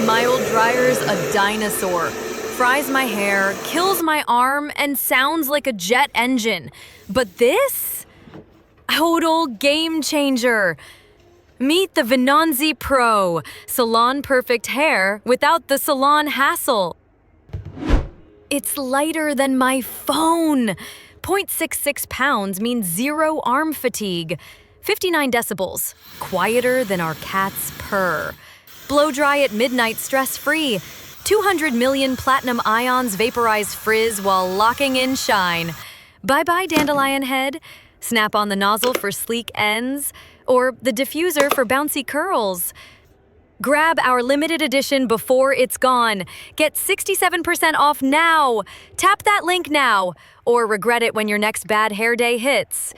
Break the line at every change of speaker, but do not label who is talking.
My old dryer's a dinosaur. Fries my hair, kills my arm, and sounds like a jet engine. But this? Total game changer. Meet the Venanzi Pro, salon-perfect hair without the salon hassle. It's lighter than my phone. 0.66 pounds means zero arm fatigue. 59 decibels, quieter than our cat's purr. Blow dry at midnight stress-free. 200 million platinum ions vaporize frizz while locking in shine. Bye-bye, dandelion head. Snap on the nozzle for sleek ends, or the diffuser for bouncy curls. Grab our limited edition before it's gone. Get 67% off now. Tap that link now, or regret it when your next bad hair day hits.